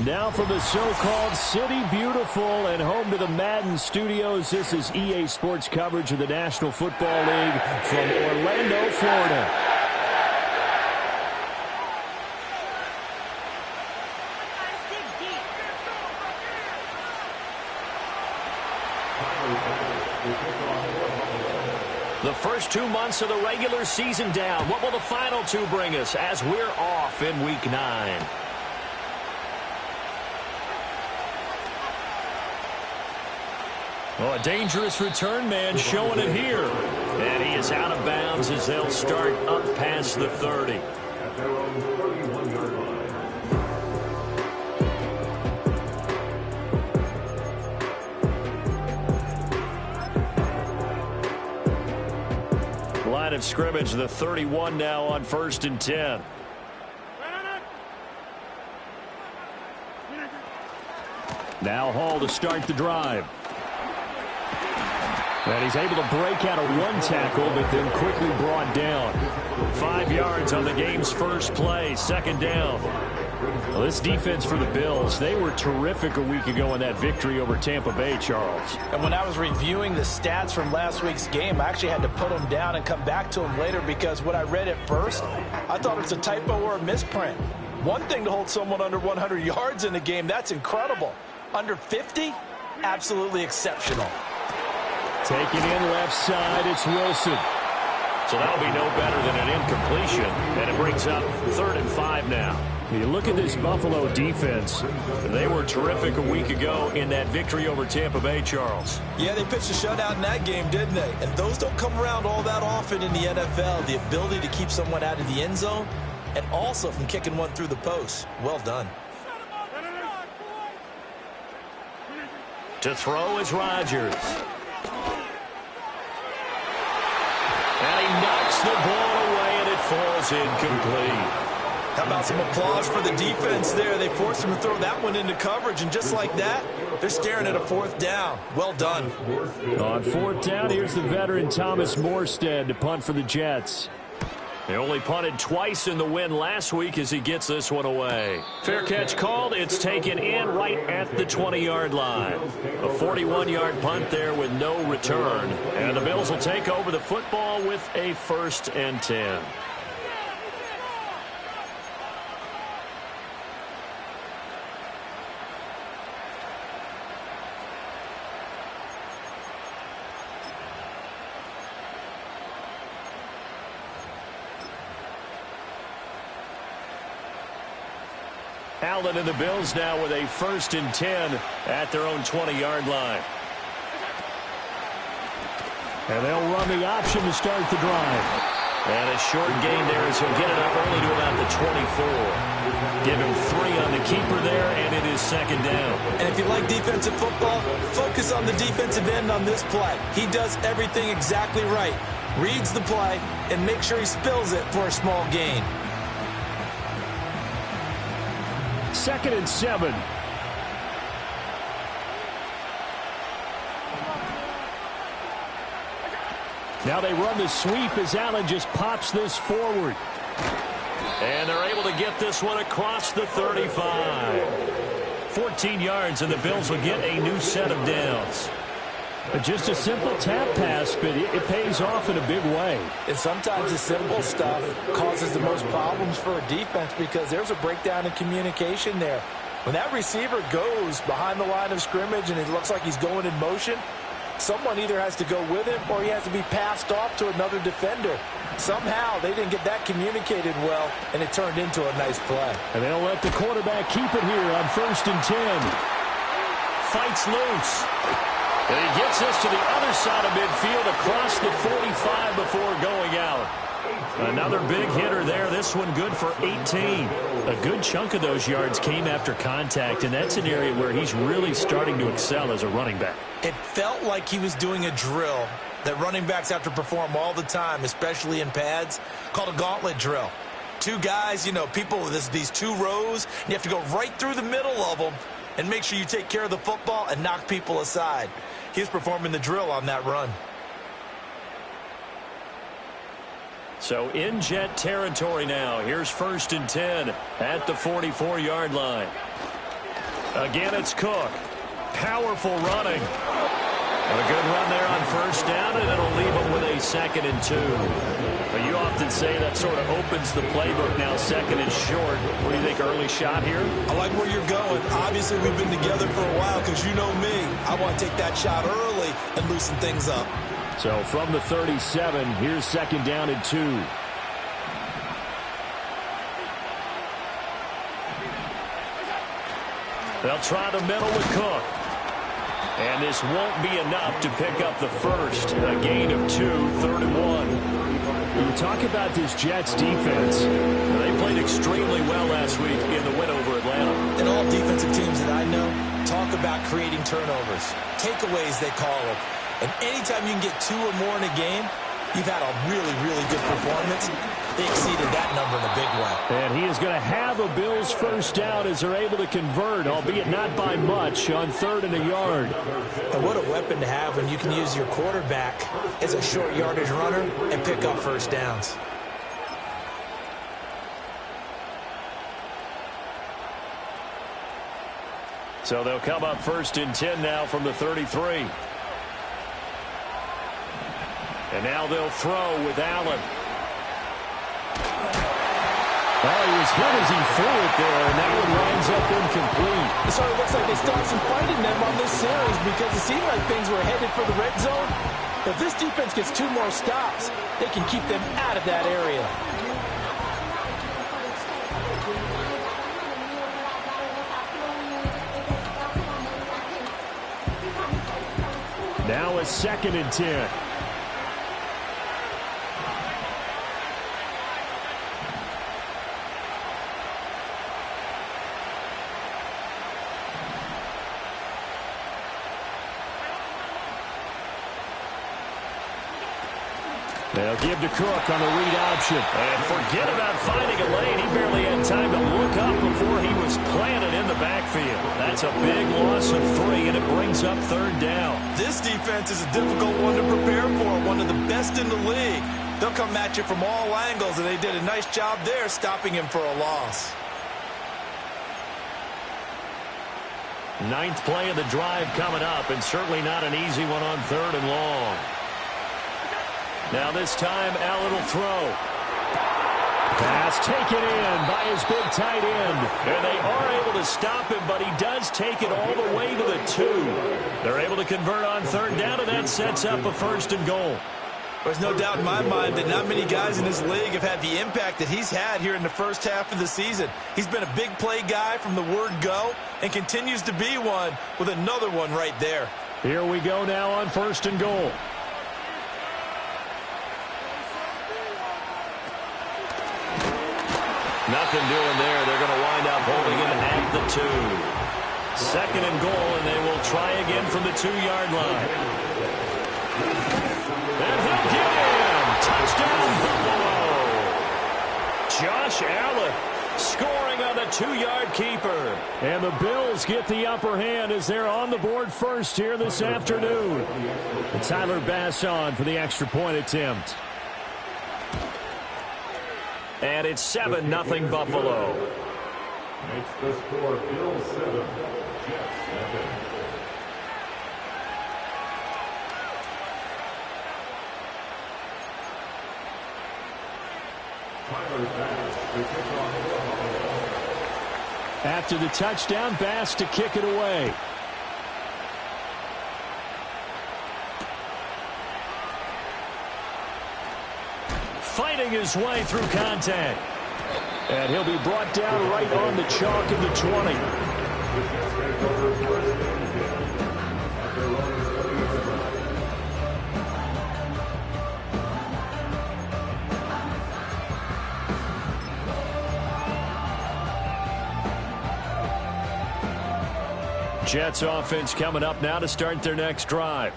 Now from the so-called City Beautiful and home to the Madden studios, this is EA Sports coverage of the National Football League from Orlando, Florida. The first 2 months of the regular season down. What will the final two bring us as we're off in Week 9? Oh, a dangerous return man showing it here. And he is out of bounds as they'll start up past the 30. At their own 31-yard line. Line of scrimmage, the 31 now on 1st and 10. Now Hall to start the drive. And he's able to break out of one tackle, but then quickly brought down. 5 yards on the game's first play, 2nd down. Well, this defense for the Bills, they were terrific a week ago in that victory over Tampa Bay, Charles. And when I was reviewing the stats from last week's game, I actually had to put them down and come back to them later because when I read it first, I thought it was a typo or a misprint. One thing to hold someone under 100 yards in a game, that's incredible. Under 50, absolutely exceptional. Taking in left side, it's Wilson. So that'll be no better than an incompletion. And it brings up 3rd and 5 now. You look at this Buffalo defense. They were terrific a week ago in that victory over Tampa Bay, Charles. Yeah, they pitched a shutout in that game, didn't they? And those don't come around all that often in the NFL. The ability to keep someone out of the end zone and also from kicking one through the post. Well done. To throw is Rodgers. And he knocks the ball away, and it falls incomplete. How about some applause for the defense there? They forced him to throw that one into coverage, and just like that, they're staring at a 4th down. Well done. On 4th down, here's the veteran Thomas Morstead to punt for the Jets. They only punted twice in the win last week as he gets this one away. Fair catch called. It's taken in right at the 20-yard line. A 41-yard punt there with no return. And the Bills will take over the football with a 1st and 10. Allen and the Bills now with a 1st and 10 at their own 20-yard line. And they'll run the option to start the drive. And a short gain there as he'll get it up only to about the 24. Give him 3 on the keeper there, and it is 2nd down. And if you like defensive football, focus on the defensive end on this play. He does everything exactly right. Reads the play and makes sure he spills it for a small gain. 2nd and 7. Now they run the sweep as Allen just pops this forward. And they're able to get this one across the 35. 14 yards, and the Bills will get a new set of downs. Just a simple tap pass, but it pays off in a big way. And sometimes the simple stuff causes the most problems for a defense because there's a breakdown in communication there. When that receiver goes behind the line of scrimmage and it looks like he's going in motion, someone either has to go with him or he has to be passed off to another defender. Somehow they didn't get that communicated well, and it turned into a nice play. And they'll let the quarterback keep it here on 1st and 10. Fights loose. And he gets this to the other side of midfield across the 45 before going out. Another big hitter there. This one good for 18. A good chunk of those yards came after contact, and that's an area where he's really starting to excel as a running back. It felt like he was doing a drill that running backs have to perform all the time, especially in pads, called a gauntlet drill. 2 guys, you know, people with these 2 rows, and you have to go right through the middle of them and make sure you take care of the football and knock people aside. He's performing the drill on that run. So in Jet territory now. Here's 1st and 10 at the 44-yard line. Again, it's Cook. Powerful running. And a good run there on 1st down, and it'll leave them with a 2nd and 2. But you often say that sort of opens the playbook now, 2nd and short. What do you think, early shot here? I like where you're going. Obviously, we've been together for a while because you know me. I want to take that shot early and loosen things up. So from the 37, here's 2nd down and 2. They'll try the middle with Cook. And this won't be enough to pick up the first. A gain of 2, 3rd and 1. You talk about this Jets defense. They played extremely well last week in the win over Atlanta. And all defensive teams that I know talk about creating turnovers. Takeaways, they call them. And anytime you can get 2 or more in a game, you've had a really, really good performance. They exceeded that number in a big way. And he is going to have a Bills first down as they're able to convert, albeit not by much, on 3rd and a yard. And what a weapon to have when you can use your quarterback as a short yardage runner and pick up first downs. So they'll come up 1st and 10 now from the 33. And now they'll throw with Allen. Oh, he was hit as he threw it there, and that one winds up incomplete. So it looks like they started some fight in them on this series because it seemed like things were headed for the red zone. If this defense gets 2 more stops, they can keep them out of that area. Now a 2nd and 10. They'll give to Cook on the read option. And forget about finding a lane. He barely had time to look up before he was planted in the backfield. That's a big loss of 3, and it brings up 3rd down. This defense is a difficult one to prepare for, one of the best in the league. They'll come at you from all angles, and they did a nice job there stopping him for a loss. 9th play of the drive coming up, and certainly not an easy one on 3rd and long. Now this time, Allen will throw. Pass taken in by his big tight end. And they are able to stop him, but he does take it all the way to the 2. They're able to convert on 3rd down, and that sets up a 1st and goal. There's no doubt in my mind that not many guys in this league have had the impact that he's had here in the first half of the season. He's been a big play guy from the word go and continues to be one with another one right there. Here we go now on 1st and goal. Nothing doing there. They're going to wind up holding it at the 2. 2nd and goal, and they will try again from the 2-yard line. And he'll get in. Touchdown, Buffalo. Josh Allen scoring on the 2-yard keeper. And the Bills get the upper hand as they're on the board first here this afternoon. And Tyler Bass on for the extra point attempt. And it's 7-0 Buffalo. Makes the score Bills 7, Jets 7. Tyler Bass to kick off the ball. After the touchdown, Bass to kick it away. Fighting his way through contact. And he'll be brought down right on the chalk of the 20. Jets offense coming up now to start their next drive.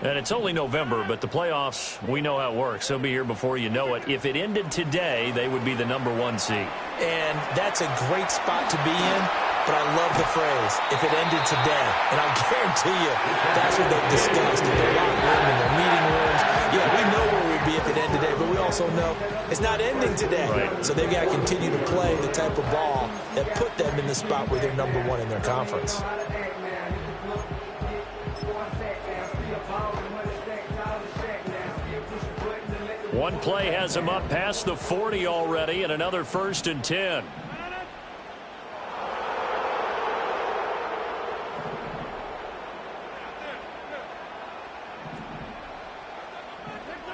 And it's only November, but the playoffs, we know how it works. They'll be here before you know it. If it ended today, they would be the #1 seed. And that's a great spot to be in, but I love the phrase, if it ended today. And I guarantee you, that's what they've discussed in their locker room, in their meeting rooms. Yeah, we know where we'd be if it ended today, but we also know it's not ending today. Right. So they've got to continue to play the type of ball that put them in the spot where they're number one in their conference. One play has him up past the 40 already, and another 1st and 10.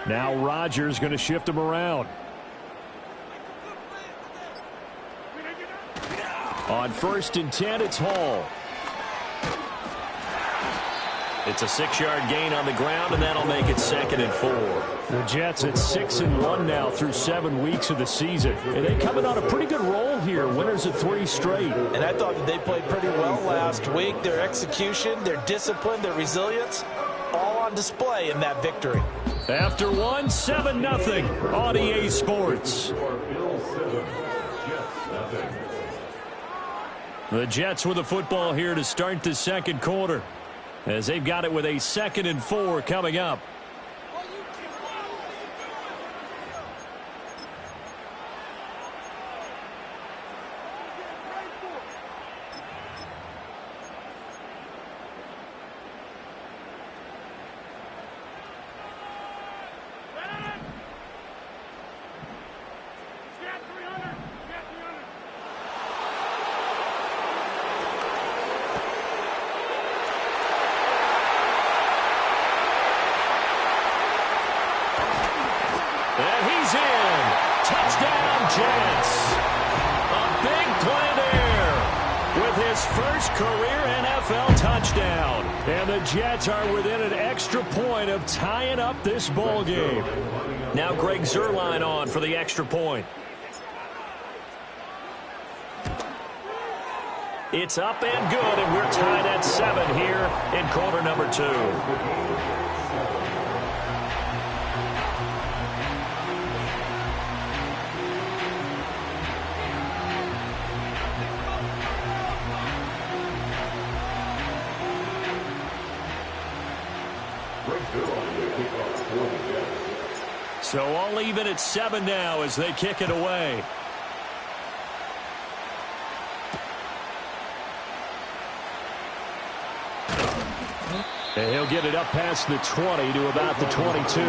Now Rodgers going to shift him around. On 1st and 10, it's Hall. It's a 6-yard gain on the ground, and that'll make it 2nd and 4. The Jets at 6-1 now through 7 weeks of the season. And they're coming on a pretty good roll here. Winners of 3 straight. And I thought that they played pretty well last week. Their execution, their discipline, their resilience, all on display in that victory. After 1, 7-0 on EA Sports. The Jets with the football here to start the 2nd quarter, as they've got it with a 2nd and 4 coming up. And he's in. Touchdown, Jets. A big play there with his first career NFL touchdown. And the Jets are within an extra point of tying up this ball game. Now Greg Zuerlein on for the extra point. It's up and good, and we're tied at 7 here in quarter number 2. So all even at 7 now as they kick it away. And he'll get it up past the 20 to about the 22.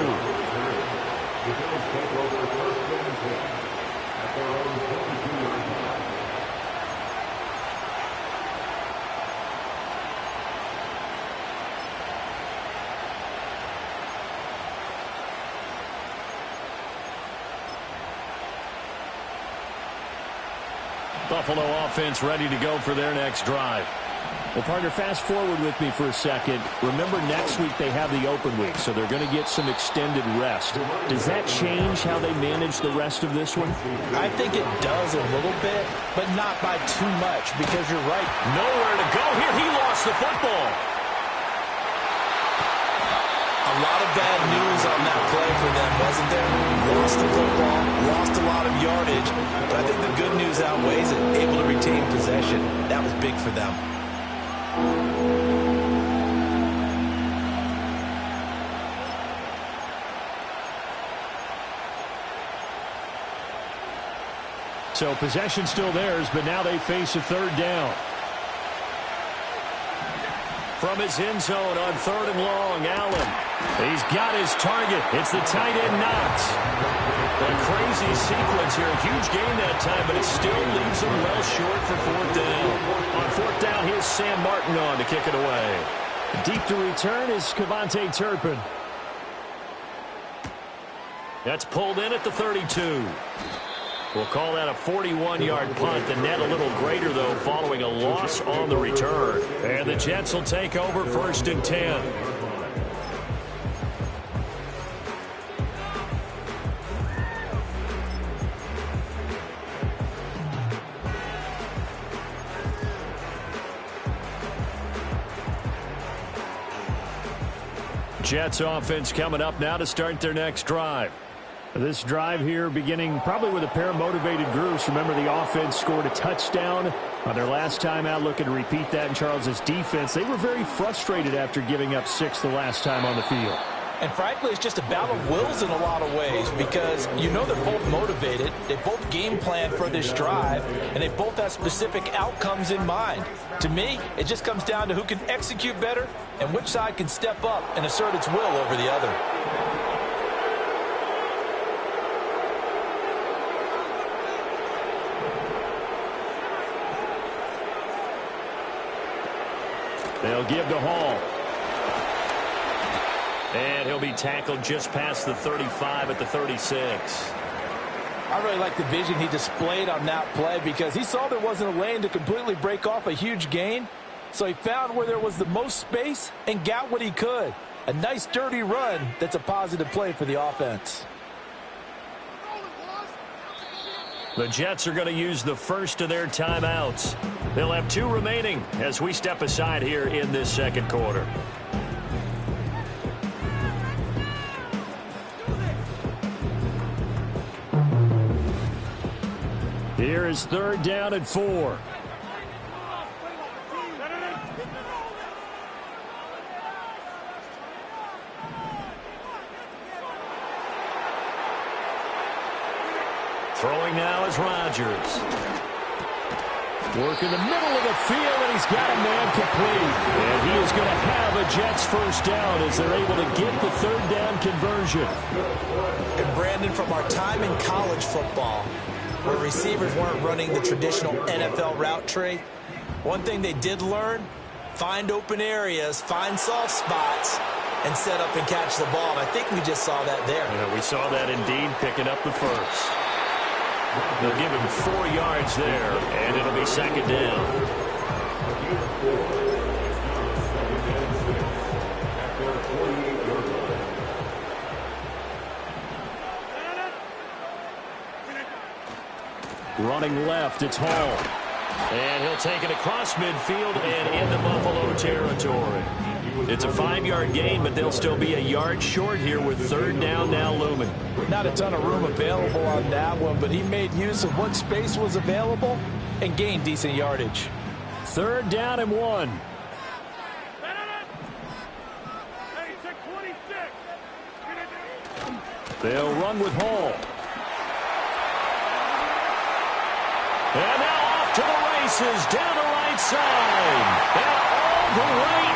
Buffalo offense ready to go for their next drive. Well, partner, fast forward with me for a second. Remember, next week they have the open week, so they're going to get some extended rest. Does that change how they manage the rest of this one? I think it does a little bit, but not by too much, because you're right. Nowhere to go here. He lost the football. A lot of bad news on that play for them, wasn't there? Lost the football, lost a lot of yardage, but I think the good news outweighs it. Able to retain possession. That was big for them. So possession still theirs, but now they face a 3rd down. From his end zone on 3rd and long, Allen. He's got his target. It's the tight end Knox. A crazy sequence here. A huge gain that time, but it still leaves him well short for 4th down. On 4th down, here's Sam Martin on to kick it away. Deep to return is Kevontae Turpin. That's pulled in at the 32. We'll call that a 41-yard punt. The net a little greater, though, following a loss on the return. And the Jets will take over 1st and 10. Jets offense coming up now to start their next drive. This drive here beginning probably with a pair of motivated groups. Remember, the offense scored a touchdown on their last time out, looking to repeat that in Charles's defense. They were very frustrated after giving up 6 the last time on the field. And frankly, it's just a battle of wills in a lot of ways because you know they're both motivated, they both game plan for this drive, and they both have specific outcomes in mind. To me, it just comes down to who can execute better and which side can step up and assert its will over the other. They'll give to Hall. And he'll be tackled just past the 35 at the 36. I really like the vision he displayed on that play because he saw there wasn't a lane to completely break off a huge gain. So he found where there was the most space and got what he could. A nice, dirty run that's a positive play for the offense. The Jets are going to use the first of their timeouts. They'll have 2 remaining as we step aside here in this second quarter. Here is 3rd down and 4. Throwing now is Rodgers. Work in the middle of the field, and he's got a man complete. And he is going to have a Jets first down as they're able to get the 3rd down conversion. And Brandon, from our time in college football, where receivers weren't running the traditional NFL route tree, one thing they did learn, find open areas, find soft spots, and set up and catch the ball. And I think we just saw that there. Yeah, we saw that indeed, picking up the first. They'll give him 4 yards there, and it'll be 2nd down. Running left, it's Hall. And he'll take it across midfield and into Buffalo territory. It's a 5-yard gain, but they'll still be a yard short here with 3rd down now looming. Not a ton of room available on that one, but he made use of what space was available and gained decent yardage. 3rd down and 1. They'll run with Hall. And now off to the races, down the right side. And all the way in.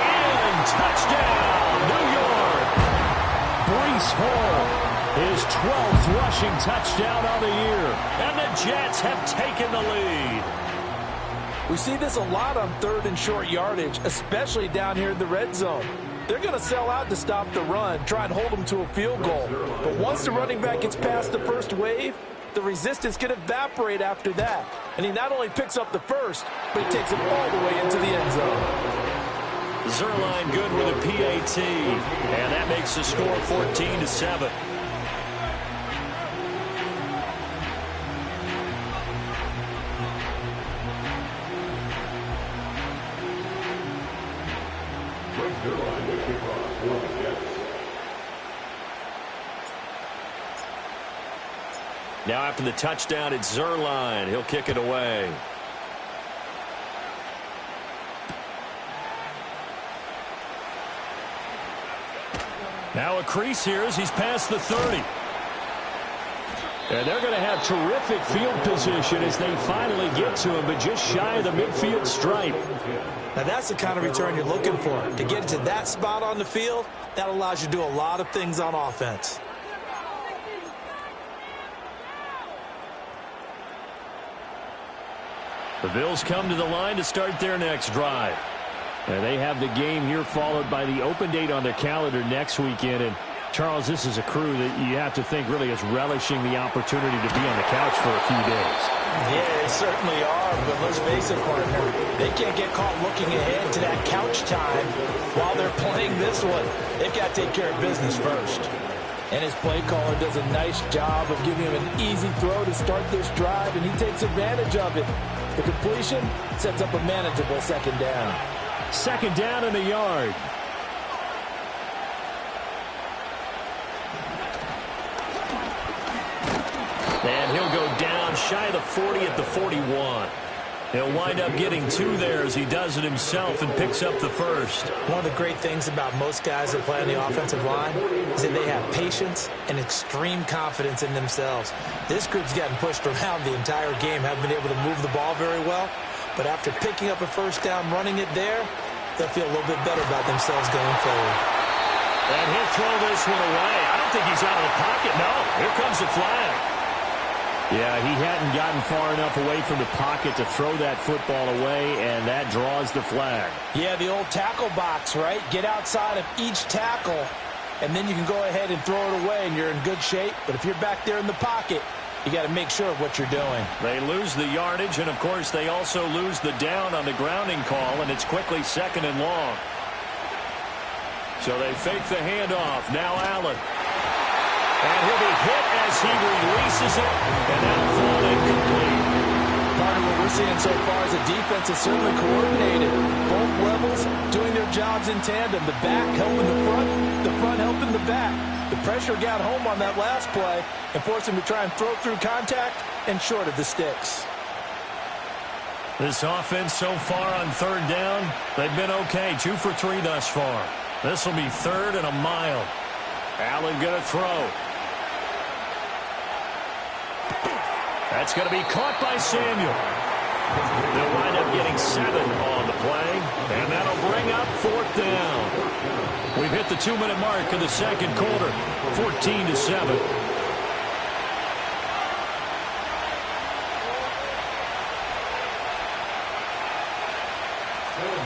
Touchdown, New York. Breece Hall, his 12th rushing touchdown of the year. And the Jets have taken the lead. We see this a lot on 3rd and short yardage, especially down here in the red zone. They're going to sell out to stop the run, try and hold them to a field goal. But once the running back gets past the first wave, the resistance can evaporate after that. And he not only picks up the first, but he takes it all the way into the end zone. Zuerlein good with a PAT. And that makes the score 14-7. Now after the touchdown, it's Zuerlein. He'll kick it away. Now a crease here as he's past the 30. And they're going to have terrific field position as they finally get to him, but just shy of the midfield stripe. Now that's the kind of return you're looking for. To get to that spot on the field, that allows you to do a lot of things on offense. The Bills come to the line to start their next drive. And they have the game here followed by the open date on their calendar next weekend. And, Charles, this is a crew that you have to think really is relishing the opportunity to be on the couch for a few days. Yeah, they certainly are, but let's face it, partner, they can't get caught looking ahead to that couch time while they're playing this one. They've got to take care of business first. And his play caller does a nice job of giving him an easy throw to start this drive, and he takes advantage of it. The completion sets up a manageable 2nd down. 2nd down and a yard. And he'll go down shy of the 40 at the 41. He'll wind up getting 2 there as he does it himself and picks up the first. One of the great things about most guys that play on the offensive line is that they have patience and extreme confidence in themselves. This group's gotten pushed around the entire game, haven't been able to move the ball very well. But after picking up a first down, running it there, they'll feel a little bit better about themselves going forward. And he'll throw this one away. I don't think he's out of the pocket. No, here comes the flag. Yeah, he hadn't gotten far enough away from the pocket to throw that football away, and that draws the flag. Yeah, the old tackle box, right? Get outside of each tackle, and then you can go ahead and throw it away, and you're in good shape. But if you're back there in the pocket, you got to make sure of what you're doing. They lose the yardage, and, of course, they also lose the down on the grounding call, and it's quickly 2nd and long. So they fake the handoff. Now Allen. And he'll be hit as he releases it, and that'll fall incomplete. Part of what we're seeing so far is the defense is certainly coordinated. Both levels doing their jobs in tandem. The back helping the front helping the back. The pressure got home on that last play and forced him to try and throw through contact and short of the sticks. This offense so far on 3rd down, they've been okay. 2 for 3 thus far. This will be 3rd and a mile. Allen going to throw. That's going to be caught by Samuel. They'll wind up getting 7 on the play, and that'll bring up 4th down. We've hit the 2-minute mark of the 2nd quarter, 14-7.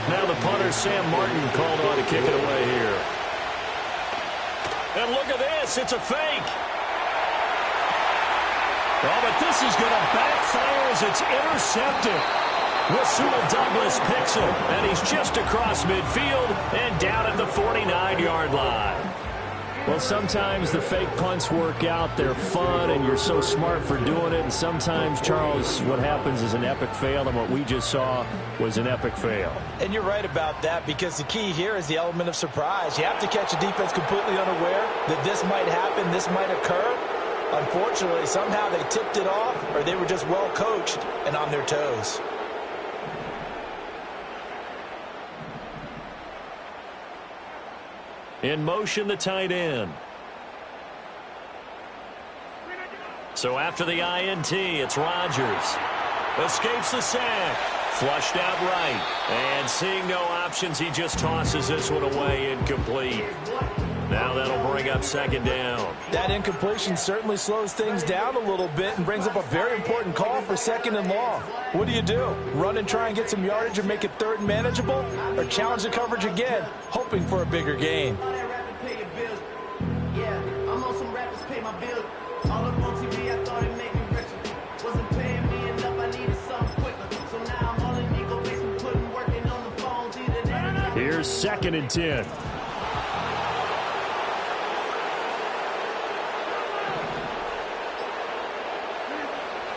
Now the punter, Sam Martin, called on to kick it away here. And look at this, it's a fake. Oh, but this is going to backfire as it's intercepted. Rasul Douglas picks him, and he's just across midfield and down at the 49-yard line. Well, sometimes the fake punts work out. They're fun, and you're so smart for doing it. And sometimes, Charles, what happens is an epic fail, and what we just saw was an epic fail. And you're right about that, because the key here is the element of surprise. You have to catch a defense completely unaware that this might happen, this might occur. Unfortunately, somehow they tipped it off, or they were just well coached and on their toes. In motion, the tight end. So after the INT, it's Rodgers. Escapes the sack. Flushed out right. And seeing no options, he just tosses this one away, incomplete. Now that'll bring up 2nd down. That incompletion certainly slows things down a little bit and brings up a very important call for 2nd and long. What do? Run and try and get some yardage and make it 3rd and manageable? Or challenge the coverage again, hoping for a bigger gain? Here's 2nd and 10.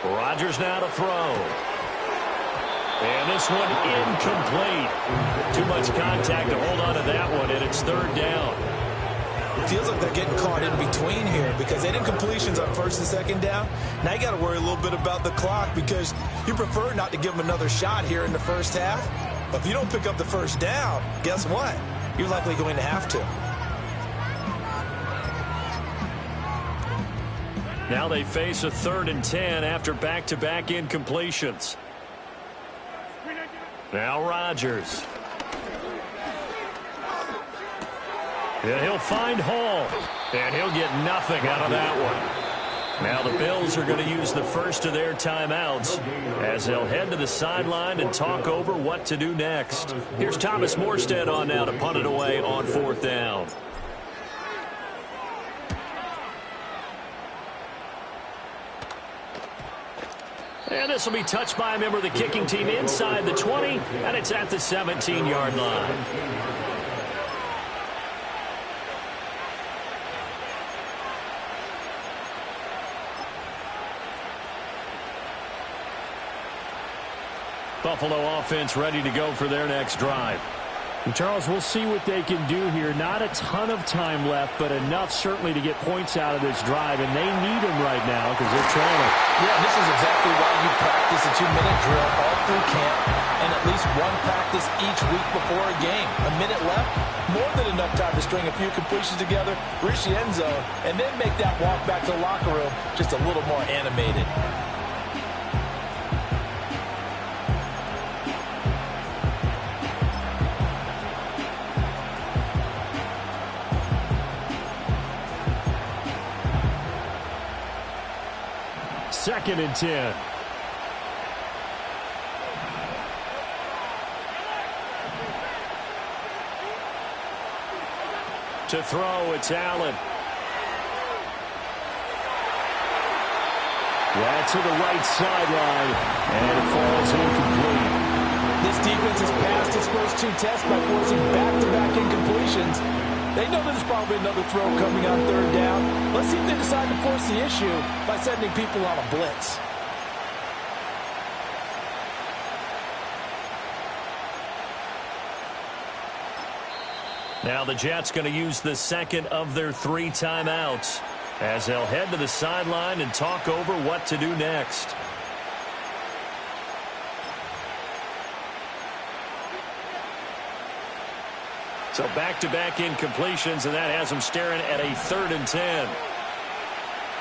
Rodgers now to throw. And this one incomplete. Too much contact to hold on to that one, and it's 3rd down. It feels like they're getting caught in between here because they had incompletions on 1st and 2nd down. Now you got to worry a little bit about the clock because you prefer not to give them another shot here in the first half. But if you don't pick up the 1st down, guess what? You're likely going to have to. Now they face a 3rd and 10 after back-to-back incompletions. Now Rodgers. And he'll find Hall. And he'll get nothing out of that one. Now the Bills are going to use the first of their timeouts as they'll head to the sideline and talk over what to do next. Here's Thomas Morstead on now to punt it away on 4th down. And this will be touched by a member of the kicking team inside the 20, and it's at the 17-yard line. Buffalo offense ready to go for their next drive. Charles, we'll see what they can do here. Not a ton of time left, but enough certainly to get points out of this drive, and they need them right now because they're trailing. Yeah, this is exactly why you practice a 2-minute drill all through camp and at least one practice each week before a game. A minute left, more than enough time to string a few completions together, reach the end zone, and then make that walk back to the locker room just a little more animated. Second and 10. To throw, it's Allen. Yeah, to the right sideline, and it falls incomplete. This defense has passed its first two tests by forcing back-to-back incompletions. They know there's probably another throw coming on third down. Let's see if they decide to force the issue by sending people on a blitz. Now the Jets going to use the second of their 3 timeouts as they'll head to the sideline and talk over what to do next. So back-to-back incompletions, and that has them staring at a 3rd and 10.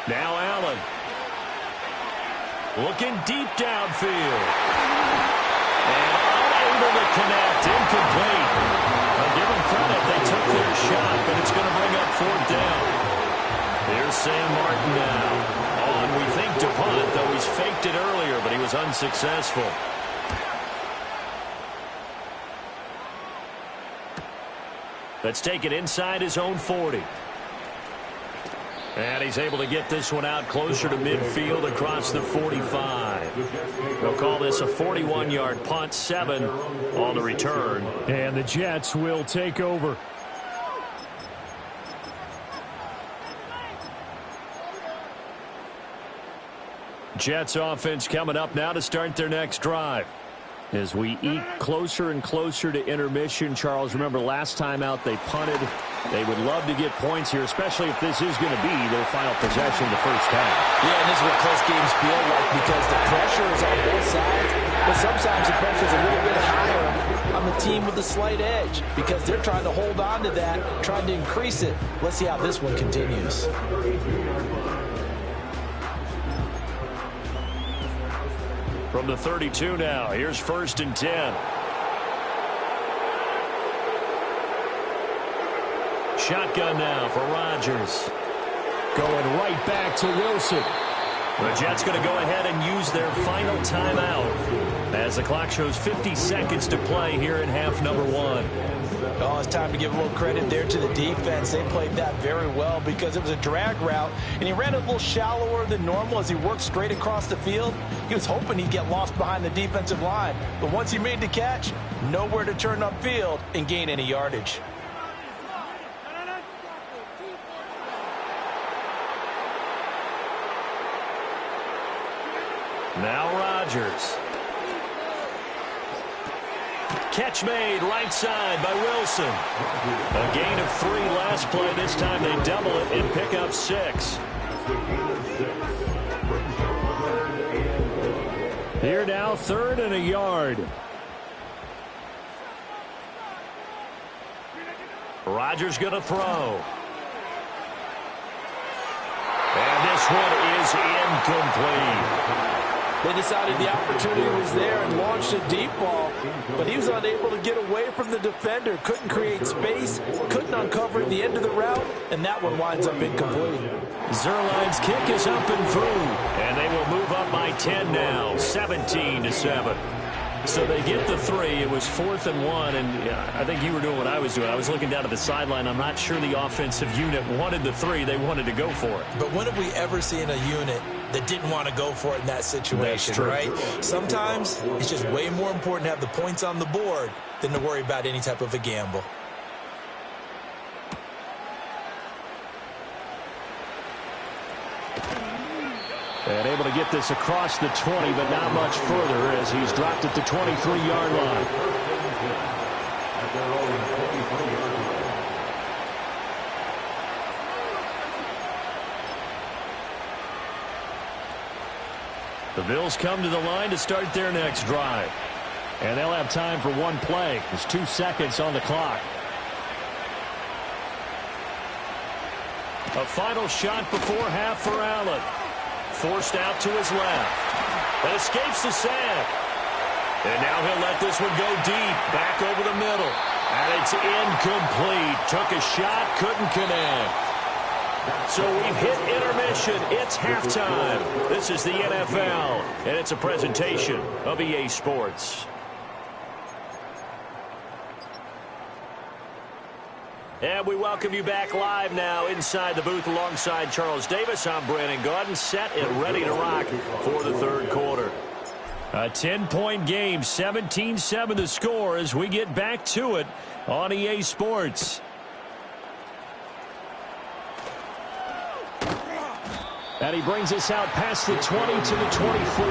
Now Allen. Looking deep downfield. And unable to connect. Incomplete. I'll give them credit. They took their shot, but it's going to bring up 4th down. Here's Sam Martin now. On, we think, to punt, though he's faked it earlier, but he was unsuccessful. Let's take it inside his own 40. And he's able to get this one out closer to midfield across the 45. They'll call this a 41-yard punt, 7 on the return. And the Jets will take over. Jets offense coming up now to start their next drive. As we eke closer and closer to intermission, Charles, remember last time out they punted. They would love to get points here, especially if this is going to be their final possession the first half. Yeah, and this is what close games feel like because the pressure is on both sides, but sometimes the pressure is a little bit higher on the team with the slight edge because they're trying to hold on to that, trying to increase it. Let's see how this one continues. From the 32 now, here's 1st and 10. Shotgun now for Rodgers. Going right back to Wilson. The Jets going to go ahead and use their final timeout as the clock shows 50 seconds to play here in half number 1. Oh, it's time to give a little credit there to the defense. They played that very well because it was a drag route, and he ran a little shallower than normal as he worked straight across the field. He was hoping he'd get lost behind the defensive line, but once he made the catch, nowhere to turn upfield and gain any yardage. Now Rodgers. Catch made right side by Wilson. A gain of 3 last play. This time they double it and pick up 6. Here now, 3rd and a yard. Rodgers going to throw. And this one is incomplete. They decided the opportunity was there and launched a deep ball, but he was unable to get away from the defender, couldn't create space, couldn't uncover the end of the route, and that one winds up incomplete. Zuerlein's kick is up and through, and they will move up by 10 now, 17-7. So they get the 3. It was 4th and 1, and I think you were doing what I was doing. I was looking down at the sideline. I'm not sure the offensive unit wanted the 3. They wanted to go for it. But when have we ever seen a unit that didn't want to go for it in that situation, right? Sometimes it's just way more important to have the points on the board than to worry about any type of a gamble. And able to get this across the 20, but not much further as he's dropped at the 23-yard line. The Bills come to the line to start their next drive. And they'll have time for one play. There's 2 seconds on the clock. A final shot before half for Allen. Forced out to his left. And escapes the sack. And now he'll let this one go deep. Back over the middle. And it's incomplete. Took a shot, couldn't connect. So we've hit intermission. It's halftime. This is the NFL, and it's a presentation of EA Sports. And we welcome you back live now inside the booth alongside Charles Davis. I'm Brandon Gaudin, set and ready to rock for the third quarter. A 10-point game, 17-7 the score as we get back to it on EA Sports. And he brings us out past the 20 to the 24.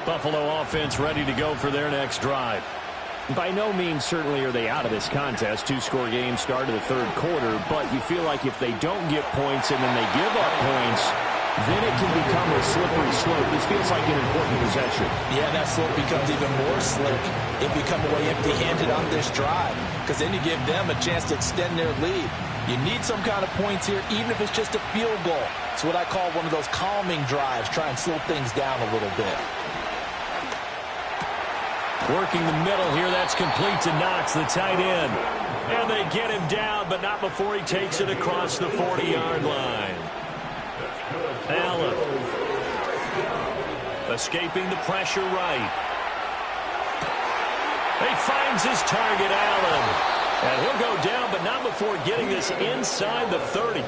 Buffalo offense ready to go for their next drive. By no means certainly are they out of this contest. 2-score game start of the third quarter, but you feel like if they don't get points and then they give up points, then it can become a slippery slope. This feels like an important possession. Yeah, that slope becomes even more slick if you come away empty-handed on this drive, because then you give them a chance to extend their lead. You need some kind of points here, even if it's just a field goal. It's what I call one of those calming drives, try and slow things down a little bit. Working the middle here, that's complete to Knox, the tight end. And they get him down, but not before he takes it across the 40-yard line. Allen. Escaping the pressure right. He finds his target, Allen. And he'll go down, but not before getting this inside the 30.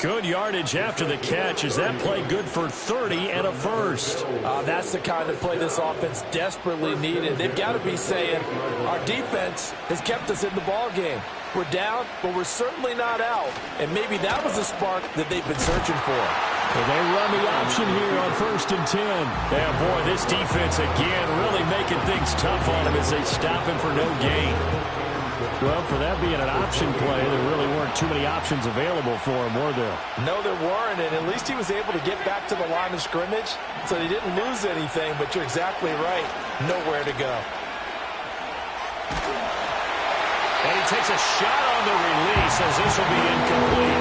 Good yardage after the catch. Is that play good for 30 and a first? That's the kind of play this offense desperately needed. They've got to be saying, our defense has kept us in the ball game. We're down, but we're certainly not out. And maybe that was the spark that they've been searching for. Well, they run the option here on 1st and 10. Yeah, boy, this defense again really making things tough on him as they stop him for no gain. Well, for that being an option play, there really weren't too many options available for him, were there? No, there weren't, and at least he was able to get back to the line of scrimmage, so he didn't lose anything, but you're exactly right. Nowhere to go. And he takes a shot on the release as this will be incomplete.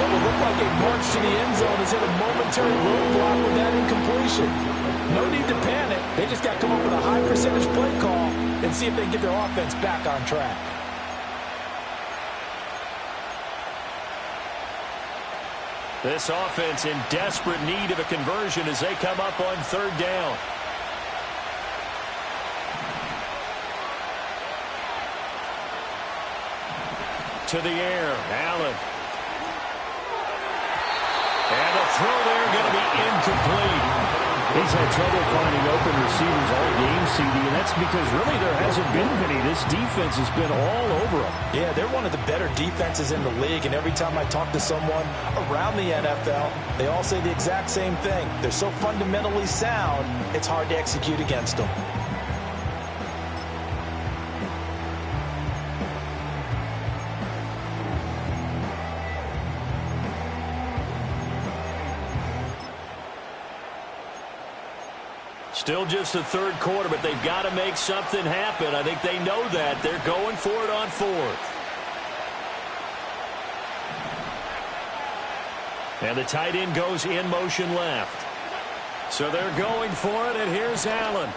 What will look like a march to the end zone has hit a momentary roadblock with that incompletion. No need to panic. They just got to come up with a high percentage play call and see if they can get their offense back on track. This offense in desperate need of a conversion as they come up on 3rd down. To the air, Allen. And the throw there going to be incomplete. He's had trouble finding open receivers all game, CD, and that's because really there hasn't been many. This defense has been all over them. Yeah, they're one of the better defenses in the league, and every time I talk to someone around the NFL, they all say the exact same thing. They're so fundamentally sound, it's hard to execute against them. Still just the third quarter, but they've got to make something happen. I think they know that. They're going for it on 4th. And the tight end goes in motion left. So they're going for it, and here's Allen.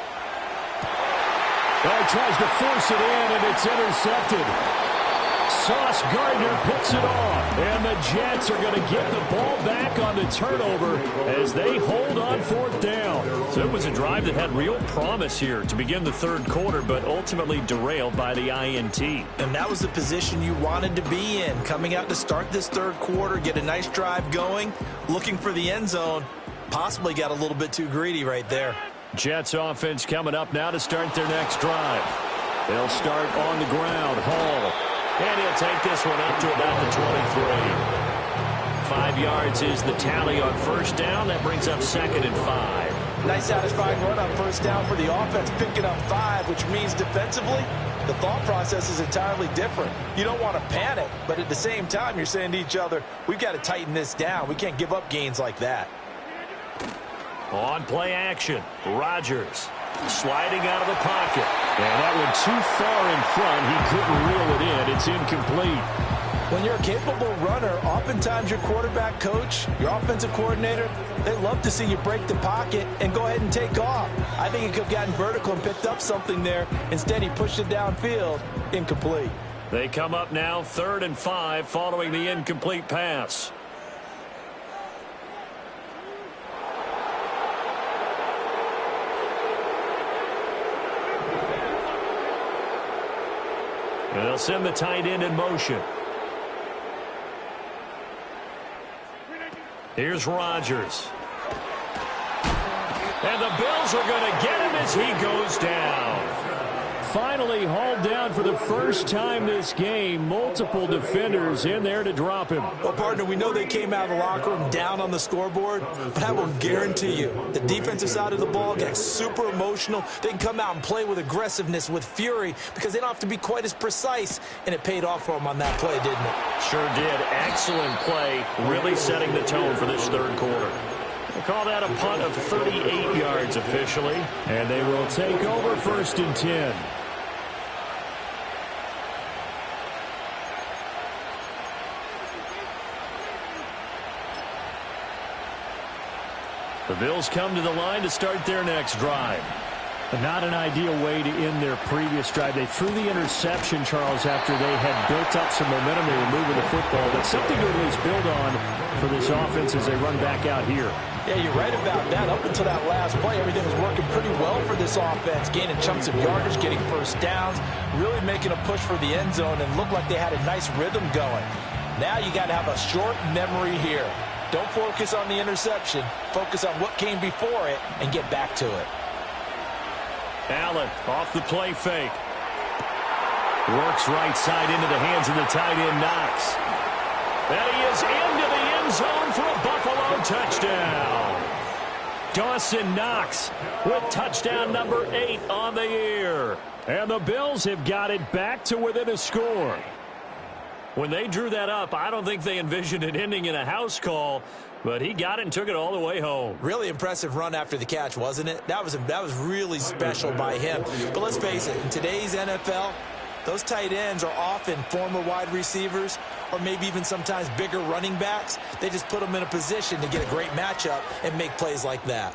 Well, he tries to force it in, and it's intercepted. Sauce Gardner picks it off, and the Jets are going to get the ball back on the turnover as they hold on 4th down. So it was a drive that had real promise here to begin the third quarter, but ultimately derailed by the INT. And that was the position you wanted to be in, coming out to start this third quarter, get a nice drive going, looking for the end zone. Possibly got a little bit too greedy right there. Jets offense coming up now to start their next drive. They'll start on the ground. Hall. And he'll take this one up to about the 23. 5 5 yards is the tally on first down. That brings up 2nd and 5. Nice satisfying run on first down for the offense, picking up 5, which means defensively, the thought process is entirely different. You don't want to panic, but at the same time, you're saying to each other, we've got to tighten this down. We can't give up gains like that. On play action, Rodgers sliding out of the pocket. And that one too far in front. He couldn't reel it in. It's incomplete. When you're a capable runner, oftentimes your quarterback coach, your offensive coordinator, they love to see you break the pocket and go ahead and take off. I think he could have gotten vertical and picked up something there. Instead, he pushed it downfield. Incomplete. They come up now 3rd and 5 following the incomplete pass. And they'll send the tight end in motion. Here's Rodgers. And the Bills are going to get him as he goes down. Finally hauled down for the first time this game. Multiple defenders in there to drop him. Well, partner, we know they came out of the locker room down on the scoreboard, but I will guarantee you the defensive side of the ball gets super emotional. They can come out and play with aggressiveness, with fury, because they don't have to be quite as precise, and it paid off for them on that play, didn't it? Sure did. Excellent play, really setting the tone for this third quarter. We'll call that a punt of 38 yards officially, and they will take over 1st and 10. The Bills come to the line to start their next drive. Not an ideal way to end their previous drive. They threw the interception, Charles, after they had built up some momentum. They were moving the football, but something to at least build on for this offense as they run back out here. Yeah, you're right about that. Up until that last play, everything was working pretty well for this offense, gaining chunks of yardage, getting first downs, really making a push for the end zone, and looked like they had a nice rhythm going. Now you got to have a short memory here. Don't focus on the interception. Focus on what came before it and get back to it. Allen off the play fake. Works right side into the hands of the tight end, Knox. And he is into the end zone for a Buffalo touchdown. Dawson Knox with touchdown number 8 on the year. And the Bills have got it back to within a score. When they drew that up, I don't think they envisioned it ending in a house call, but he got it and took it all the way home. Really impressive run after the catch, wasn't it? That was really special by him. But let's face it, in today's NFL, those tight ends are often former wide receivers or maybe even sometimes bigger running backs. They just put them in a position to get a great matchup and make plays like that.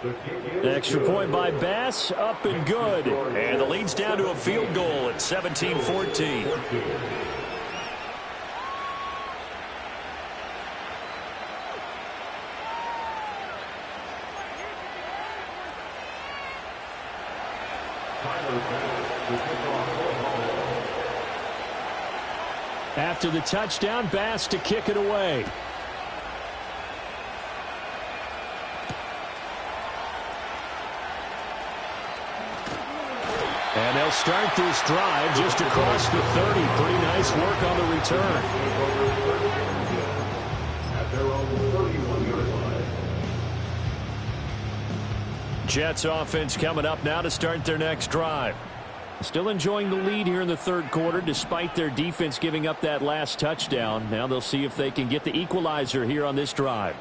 Extra point by Bass, up and good. And the lead's down to a field goal at 17-14. After the touchdown, Bass to kick it away. And they'll start this drive just across the 30. Pretty nice work on the return. At their own 31-yard line. Jets offense coming up now to start their next drive. Still enjoying the lead here in the third quarter despite their defense giving up that last touchdown. Now they'll see if they can get the equalizer here on this drive.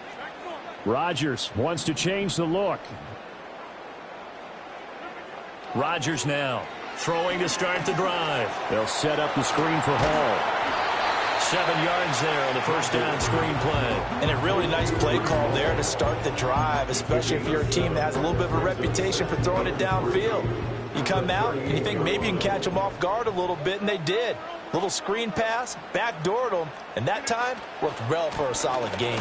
Rodgers wants to change the look. Rodgers now throwing to start the drive. They'll set up the screen for Hall. 7 yards there on the first down screen play. And a really nice play call there to start the drive, especially if you're a team that has a little bit of a reputation for throwing it downfield. You come out and you think maybe you can catch them off guard a little bit, and they did. Little screen pass, backdoored them, and that time worked well for a solid gain.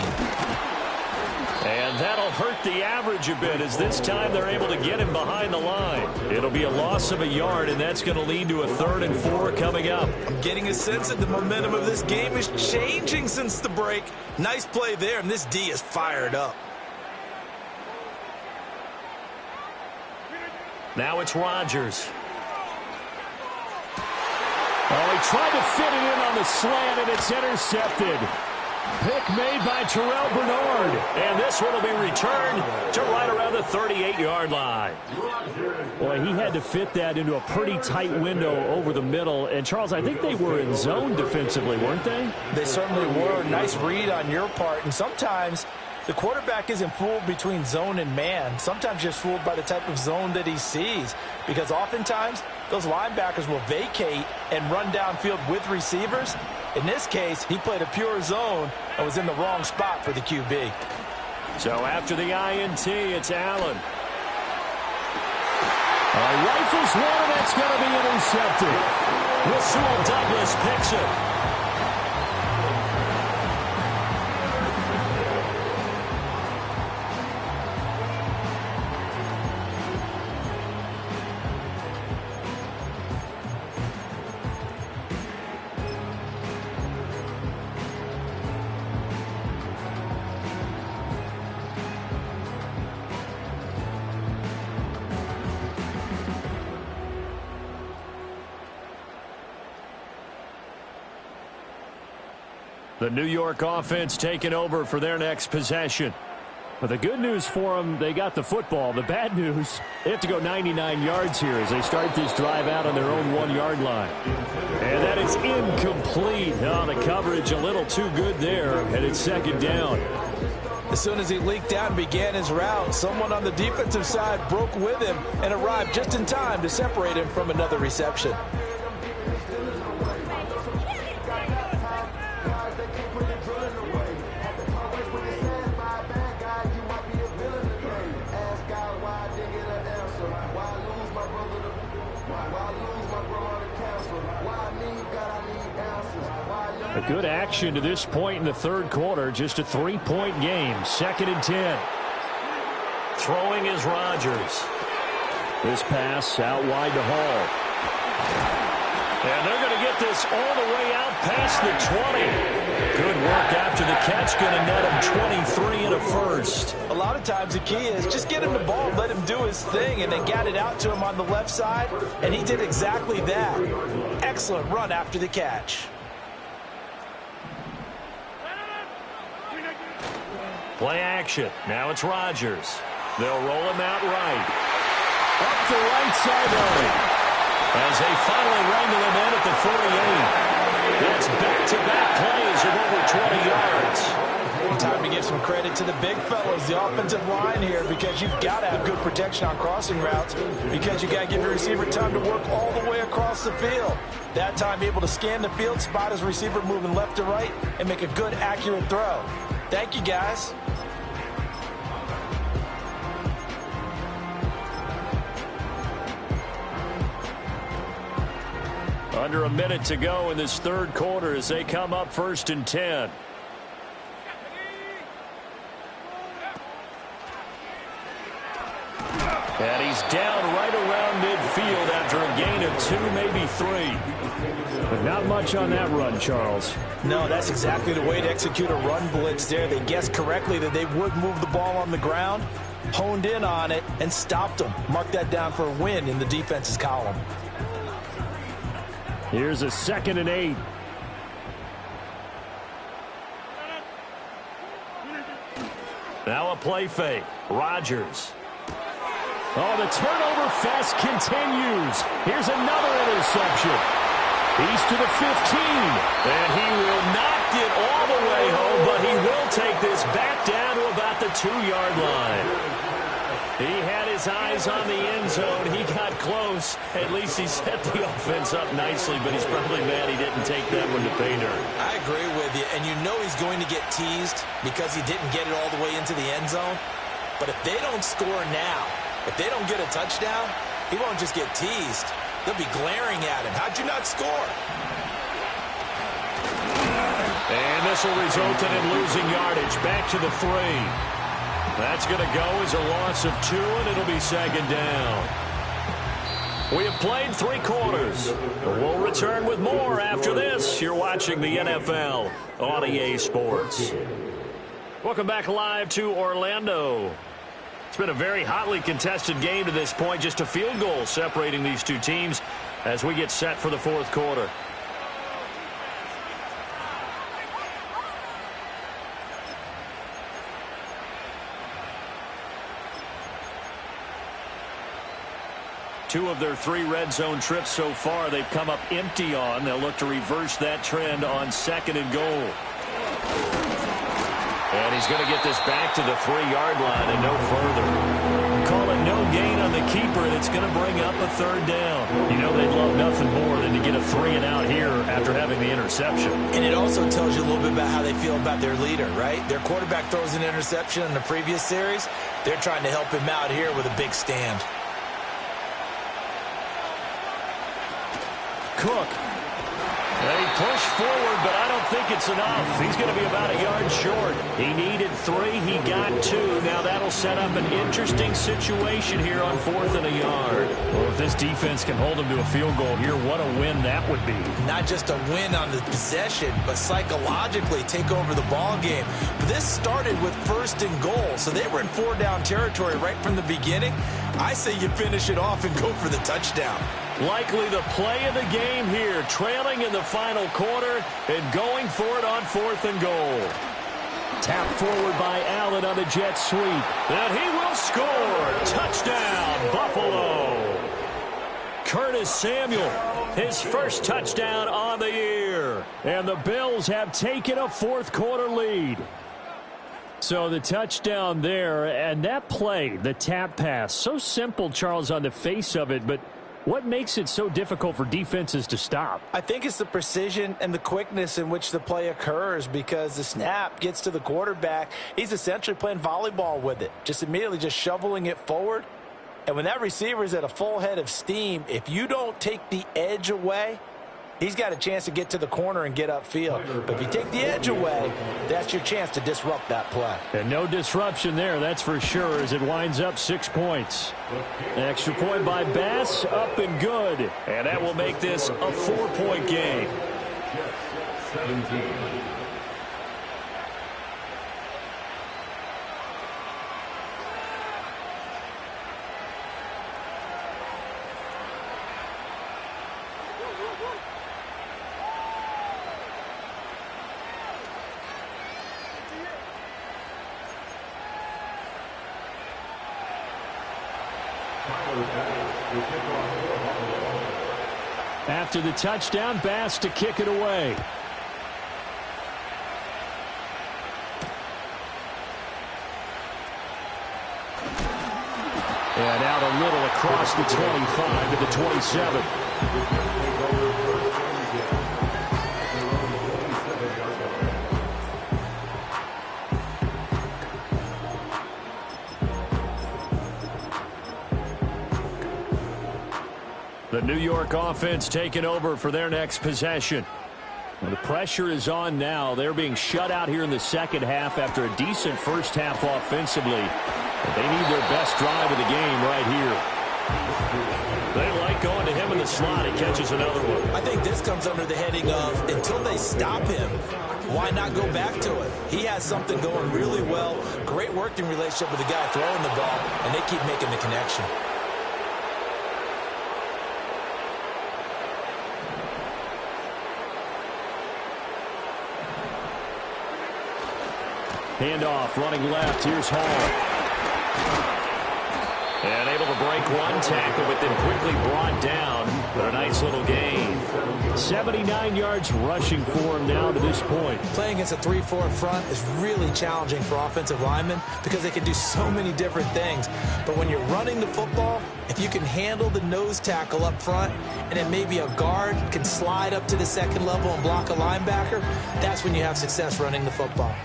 And that'll hurt the average a bit as this time they're able to get him behind the line. It'll be a loss of a yard, and that's going to lead to a 3rd and 4 coming up. I'm getting a sense that the momentum of this game is changing since the break. Nice play there, and this D is fired up. Now it's Rodgers. Oh, he tried to fit it in on the slant, and it's intercepted. Pick made by Terrell Bernard. And this one will be returned to right around the 38-yard line. Boy, he had to fit that into a pretty tight window over the middle. And, Charles, I think they were in zone defensively, weren't they? They certainly were. Nice read on your part. And sometimes the quarterback isn't fooled between zone and man. Sometimes just fooled by the type of zone that he sees. Because oftentimes those linebackers will vacate and run downfield with receivers. In this case, he played a pure zone and was in the wrong spot for the QB. So after the INT, it's Allen. Rifles one, and that's going to be intercepted. Rasul Douglas picks it. The New York offense taking over for their next possession. But the good news for them, they got the football. The bad news, they have to go 99 yards here as they start this drive out on their own 1-yard line. And that is incomplete. Oh, the coverage a little too good there, and it's second down. As soon as he leaked out and began his route, someone on the defensive side broke with him and arrived just in time to separate him from another reception. A good action to this point in the third quarter. Just a 3-point game. 2nd and 10. Throwing is Rodgers. This pass out wide to Hall. And they're going to get this all the way out past the 20. Good work after the catch. Going to net him 23 and a first. A lot of times the key is just get him the ball, let him do his thing, and they got it out to him on the left side, and he did exactly that. Excellent run after the catch. Play action. Now it's Rodgers. They'll roll him out right. Up the right sideline. As they finally wrangle him in at the 48. That's back-to-back plays of over 20 yards. Time to give some credit to the big fellas, the offensive line here, because you've got to have good protection on crossing routes, because you got to give your receiver time to work all the way across the field. That time able to scan the field, spot his receiver moving left to right, and make a good, accurate throw. Thank you, guys. Under a minute to go in this third quarter as they come up 1st and 10. And he's down right around midfield after a gain of 2, maybe 3. But not much on that run, Charles. No, that's exactly the way to execute a run blitz there. They guessed correctly that they would move the ball on the ground, honed in on it, and stopped them. Mark that down for a win in the defense's column. Here's a 2nd and 8. Now a play fake. Rodgers. Oh, the turnover fest continues. Here's another interception. He's to the 15. And he will not get all the way home, but he will take this back down to about the 2-yard line. He had his eyes on the end zone. He got close. At least he set the offense up nicely, but he's probably mad he didn't take that one to pay dirt. I agree with you, and you know he's going to get teased because he didn't get it all the way into the end zone. But if they don't score now, if they don't get a touchdown, he won't just get teased. They'll be glaring at him. How'd you not score? And this will result in him losing yardage. Back to the 3. That's going to go as a loss of 2, and it'll be 2nd down. We have played 3 quarters. We'll return with more after this. You're watching the NFL on EA Sports. Welcome back live to Orlando. It's been a very hotly contested game to this point. Just a field goal separating these two teams as we get set for the 4th quarter. 2 of their 3 red zone trips so far, they've come up empty on. They'll look to reverse that trend on 2nd and goal. And he's going to get this back to the 3-yard line and no further. Call it no gain on the keeper, and it's going to bring up a 3rd down. You know they'd love nothing more than to get a 3-and-out here after having the interception. And it also tells you a little bit about how they feel about their leader, right? Their quarterback throws an interception in the previous series. They're trying to help him out here with a big stand. Cook. They push forward, but I don't think it's enough. He's going to be about a yard short. He needed 3. He got 2. Now that'll set up an interesting situation here on 4th and a yard. Well, if this defense can hold him to a field goal here, what a win that would be. Not just a win on the possession, but psychologically take over the ball game. But this started with 1st and goal, so they were in 4-down territory right from the beginning. I say you finish it off and go for the touchdown. Likely the play of the game here, trailing in the final quarter and going for it on 4th and goal. Tap forward by Allen on the jet sweep. And he will score. Touchdown, Buffalo. Curtis Samuel, his first touchdown on the year. And the Bills have taken a 4th quarter lead. So the touchdown there, and that play, the tap pass, so simple, Charles, on the face of it, but what makes it so difficult for defenses to stop? I think it's the precision and the quickness in which the play occurs, because the snap gets to the quarterback. He's essentially playing volleyball with it, just immediately just shoveling it forward. And when that receiver is at a full head of steam, if you don't take the edge away, he's got a chance to get to the corner and get upfield. But if you take the edge away, that's your chance to disrupt that play. And no disruption there, that's for sure, as it winds up 6 points. An extra point by Bass, up and good. And that will make this a 4-point game. 17. After the touchdown, Bass to kick it away. And out a little across the 25 to the 27. The New York offense taking over for their next possession. Well, the pressure is on now. They're being shut out here in the second half after a decent first half offensively. But they need their best drive of the game right here. They like going to him in the slot. He catches another one. I think this comes under the heading of, until they stop him, why not go back to it? He has something going really well. Great working relationship with the guy throwing the ball, and they keep making the connection. Handoff, running left. Here's Hall. And able to break one tackle, but then quickly brought down. But a nice little gain. 79 yards rushing for him now to this point. Playing against a 3-4 front is really challenging for offensive linemen because they can do so many different things. But when you're running the football, if you can handle the nose tackle up front, and then maybe a guard can slide up to the second level and block a linebacker, that's when you have success running the football.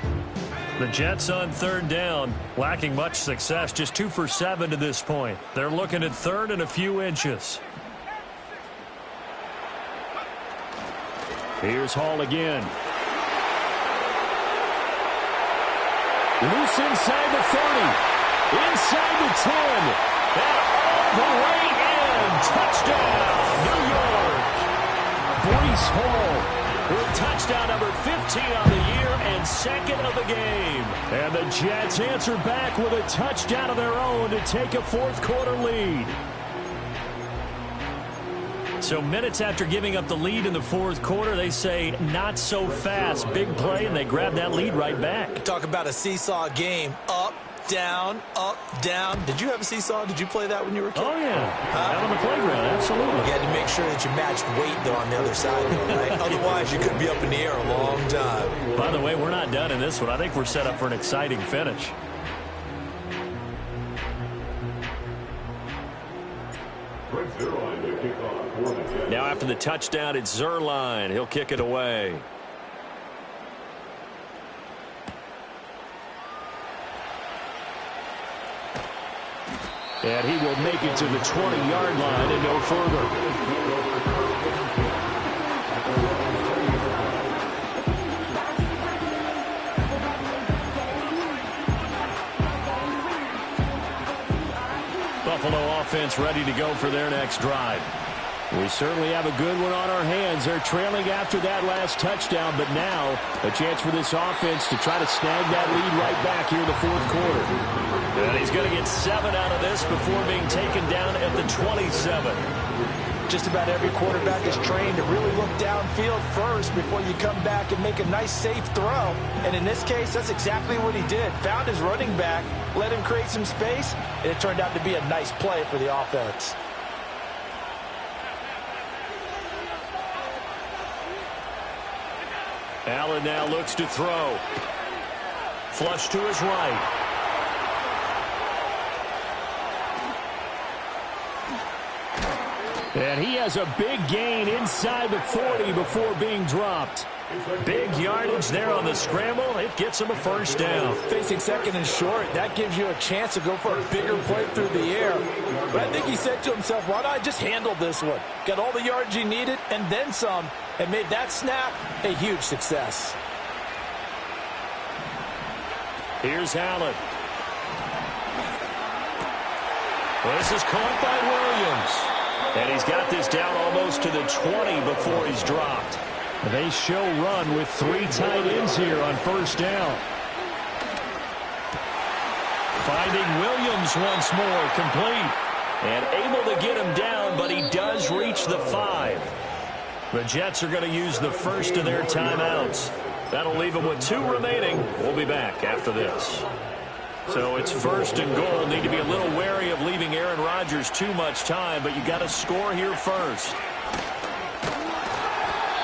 The Jets on third down, lacking much success, just 2 for 7 to this point. They're looking at third and a few inches. Here's Hall again. Loose inside the 30. Inside the 10. And all the way in. Touchdown, New York. Breece Hall with touchdown number 15 on the year and second of the game. And the Jets answer back with a touchdown of their own to take a fourth quarter lead. So minutes after giving up the lead in the fourth quarter, they say not so fast. Big play, and they grab that lead right back. Talk about a seesaw game, up down, up, down. Did you have a seesaw? Did you play that when you were a kid? Oh, yeah. Out on the playground, absolutely. You had to make sure that you matched weight, though, on the other side, though, right? Otherwise, you could be up in the air a long time. By the way, we're not done in this one. I think we're set up for an exciting finish. Now after the touchdown, it's Zerline. He'll kick it away. And he will make it to the 20-yard line and no further. Buffalo offense ready to go for their next drive. We certainly have a good one on our hands. They're trailing after that last touchdown, but now a chance for this offense to try to snag that lead right back here in the fourth quarter. And he's going to get 7 out of this before being taken down at the 27. Just about every quarterback is trained to really look downfield first before you come back and make a nice, safe throw. And in this case, that's exactly what he did. Found his running back, let him create some space, and it turned out to be a nice play for the offense. Allen now looks to throw. Flush to his right. And he has a big gain inside the 40 before being dropped. Big yardage there on the scramble. It gets him a first down. Facing second and short, that gives you a chance to go for a bigger play through the air. But I think he said to himself, why not just handle this one? Got all the yards he needed and then some, and made that snap a huge success. Here's Allen. Well, this is caught by Williams. And he's got this down almost to the 20 before he's dropped. They show run with 3 tight ends here on first down. Finding Williams once more, complete. And able to get him down, but he does reach the 5. The Jets are going to use the first of their timeouts. That'll leave them with 2 remaining. We'll be back after this. So it's first and goal. Need to be a little wary of leaving Aaron Rodgers too much time, but you got to score here first.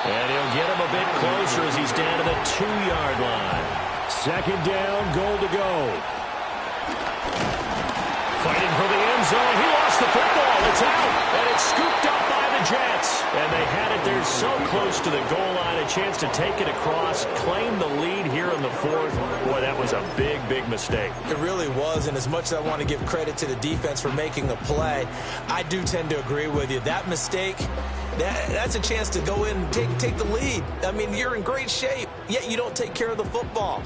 And he'll get him a bit closer as he's down to the 2-yard line. Second down, goal to go. Fighting for the end zone. He lost the football. It's out, and it's scooped up by the Jets. And they had it there so close to the goal line, a chance to take it across, claim the lead here in the fourth. Boy, that was a big, big mistake. It really was, and as much as I want to give credit to the defense for making the play, I do tend to agree with you. That mistake, that's a chance to go in and take the lead. I mean, you're in great shape, yet you don't take care of the football.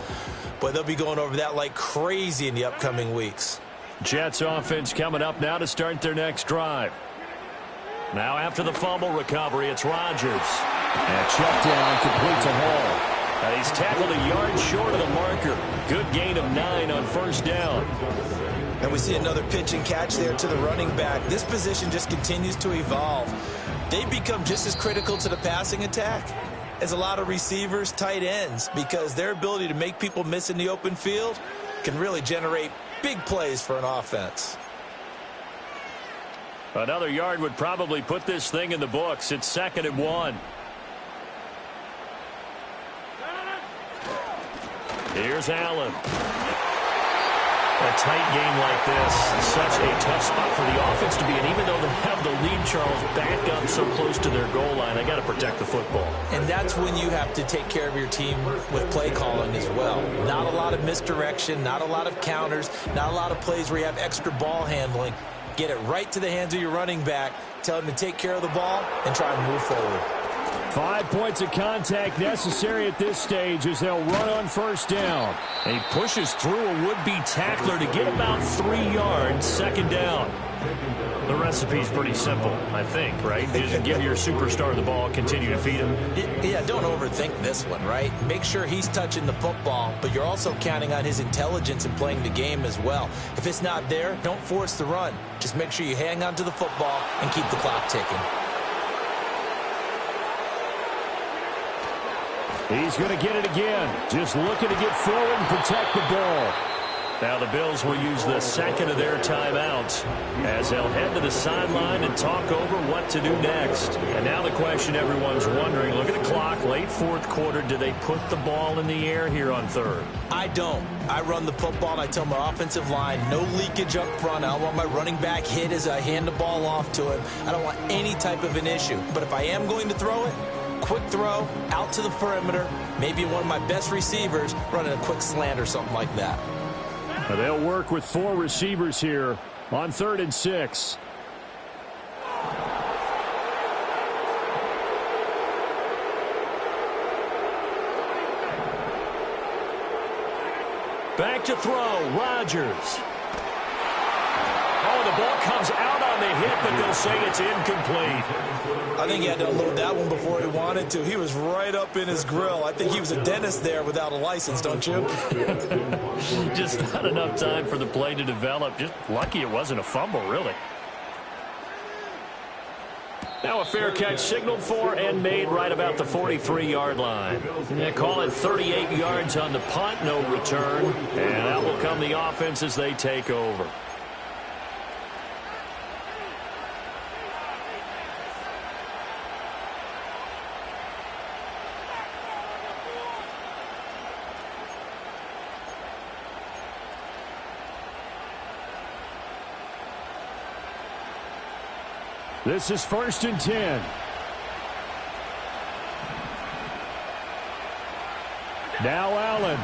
But they'll be going over that like crazy in the upcoming weeks. Jets offense coming up now to start their next drive. Now after the fumble recovery, it's Rodgers. And check down, complete to Hall. He's tackled a yard short of the marker. Good gain of 9 on first down. And we see another pitch and catch there to the running back. This position just continues to evolve. They become just as critical to the passing attack as a lot of receivers, tight ends, because their ability to make people miss in the open field can really generate big plays for an offense. Another yard would probably put this thing in the books. It's 2nd and 1. Here's Allen. A tight game like this, such a tough spot for the offense to be in. Even though they have the lead, Charles, back up so close to their goal line, they got to protect the football. And that's when you have to take care of your team with play calling as well. Not a lot of misdirection, not a lot of counters, not a lot of plays where you have extra ball handling. Get it right to the hands of your running back, tell him to take care of the ball, and try and move forward. 5 points of contact necessary at this stage as they'll run on first down. And he pushes through a would-be tackler to get about 3 yards, 2nd down. The recipe's pretty simple, I think, right? Just give your superstar the ball, continue to feed him. Yeah, don't overthink this one, right? Make sure he's touching the football, but you're also counting on his intelligence in playing the game as well. If it's not there, don't force the run. Just make sure you hang on to the football and keep the clock ticking. He's going to get it again. Just looking to get forward and protect the ball. Now the Bills will use the second of their timeouts as they'll head to the sideline and talk over what to do next. And now the question everyone's wondering, look at the clock, late fourth quarter, do they put the ball in the air here on third? I don't. I run the football and I tell my offensive line, no leakage up front. I don't want my running back hit as I hand the ball off to him. I don't want any type of an issue. But if I am going to throw it, quick throw, out to the perimeter, maybe one of my best receivers running a quick slant or something like that. They'll work with 4 receivers here on 3rd and 6. Back to throw, Rodgers. Oh, the ball comes out on the hit, but they'll say it's incomplete. I think he had to unload that one before he wanted to. He was right up in his grill. I think he was a dentist there without a license, don't you? Just not enough time for the play to develop. Just lucky it wasn't a fumble, really. Now a fair catch signaled for and made right about the 43-yard line. They call it 38 yards on the punt, no return. And that will come the offense as they take over. This is 1st and 10. Now Allen.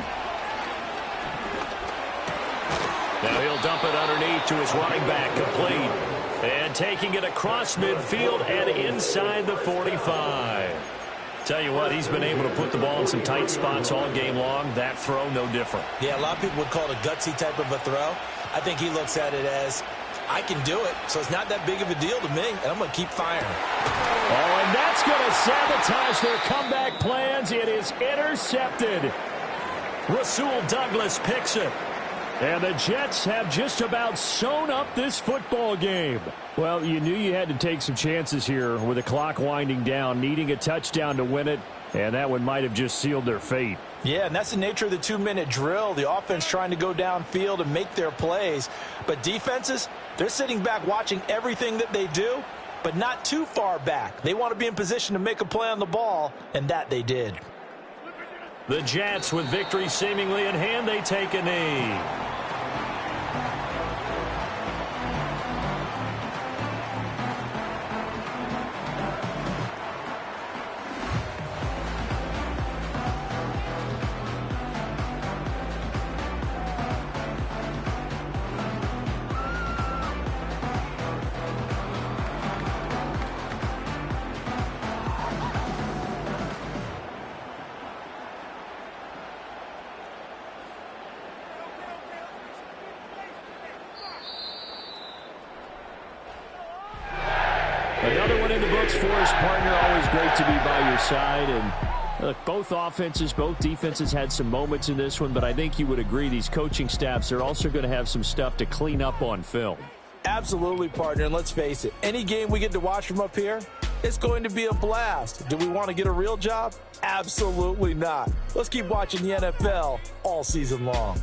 Now he'll dump it underneath to his running back, complete. And taking it across midfield and inside the 45. Tell you what, he's been able to put the ball in some tight spots all game long. That throw, no different. Yeah, a lot of people would call it a gutsy type of a throw. I think he looks at it as, I can do it, so it's not that big of a deal to me, and I'm going to keep firing. Oh, and that's going to sabotage their comeback plans. It is intercepted. Rasul Douglas picks it. And the Jets have just about sewn up this football game. Well, you knew you had to take some chances here with the clock winding down, needing a touchdown to win it, and that one might have just sealed their fate. Yeah, and that's the nature of the 2-minute drill. The offense trying to go downfield and make their plays. But defenses, they're sitting back watching everything that they do, but not too far back. They want to be in position to make a play on the ball, and that they did. The Jets, with victory seemingly in hand, they take a knee. Another one in the books for his partner. Always great to be by your side. And look, both offenses, both defenses had some moments in this one, but I think you would agree these coaching staffs are also going to have some stuff to clean up on film. Absolutely, partner. And let's face it, any game we get to watch from up here, it's going to be a blast. Do we want to get a real job? Absolutely not. Let's keep watching the NFL all season long.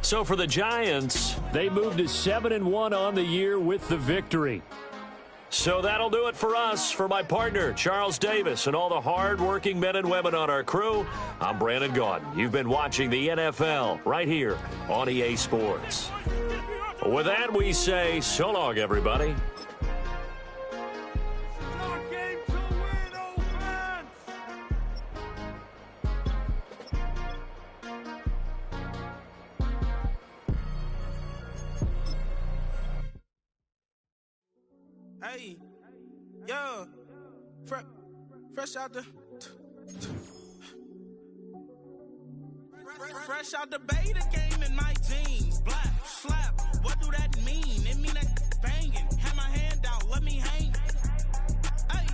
So for the Giants, they moved to 7-1 on the year with the victory. So that'll do it for us. For my partner, Charles Davis, and all the hard-working men and women on our crew, I'm Brandon Gaudin. You've been watching the NFL right here on EA Sports. With that, we say so long, everybody. Hey, yeah, fresh out the beta game in my jeans. Black slap, what do that mean? It mean that banging. Have my hand out, let me hang. Hey,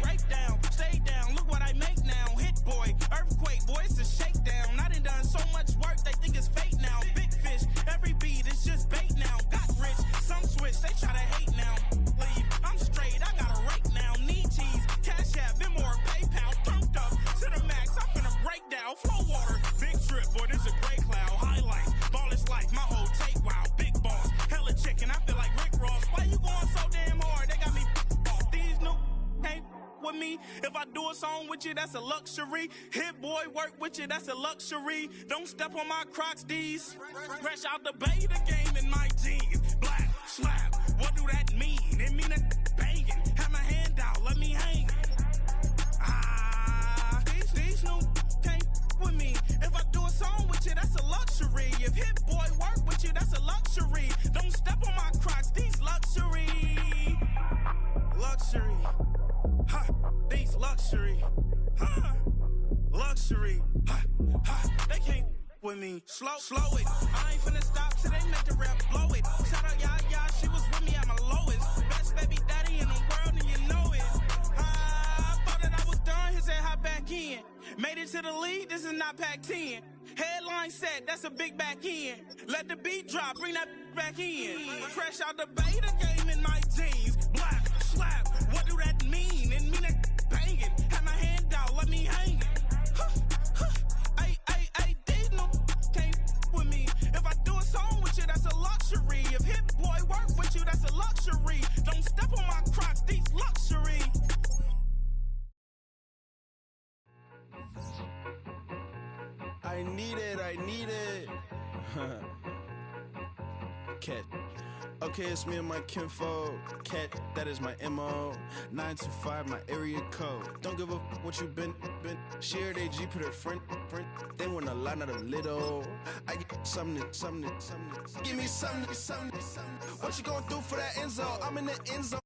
break down, stay down. Look what I make now. Hit boy, earthquake, boy, it's a shakedown. I done so much work, they think it's fake now. Big fish, every beat is just bait now. Got rich, some switch, they try to hate now. Leave, I'm straight, I got a rake now. Need cheese, cash app, been more PayPal. Turned up to the max, I'm finna break down. Flow water, big trip, boy, this a If I do a song with you, that's a luxury. Hit boy work with you, that's a luxury. Don't step on my Crocs, D's. Fresh out the bay, the game in my jeans. Black, slap, what do that mean? It mean that banging. Have my hand out, let me hang it. These new can't with me. If I do a song with you, that's a luxury. If hit boy work with you, that's a luxury. Don't step on my Crocs, these luxury. Luxury, ha, these luxury, ha, luxury, ha, ha, they can't with me. Slow it, I ain't finna stop till they make the rap blow it. Shout out, yeah, she was with me at my lowest. Best baby daddy in the world and you know it. I thought that I was done, he said hop back in. Made it to the league, this is not Pac-10. Headline set, that's a big back end. Let the beat drop, bring that back in. Fresh out the bay, the game in my jeans. Black, slap, what do that mean? It mean that banging. Have my hand out, let me hang it. These no can't with me. If I do a song with you, that's a luxury. If hit boy work with you, that's a luxury. Don't step on my Crocs, these luxury. I need it. Cat. Okay, it's me and my kinfolk. Cat, that is my MO. 925, my area code. Don't give a what you been. Shared AG, put her friend. They want a lot, not a little. I get something. Give me something. What you gonna do for that Enzo? I'm in the end zone.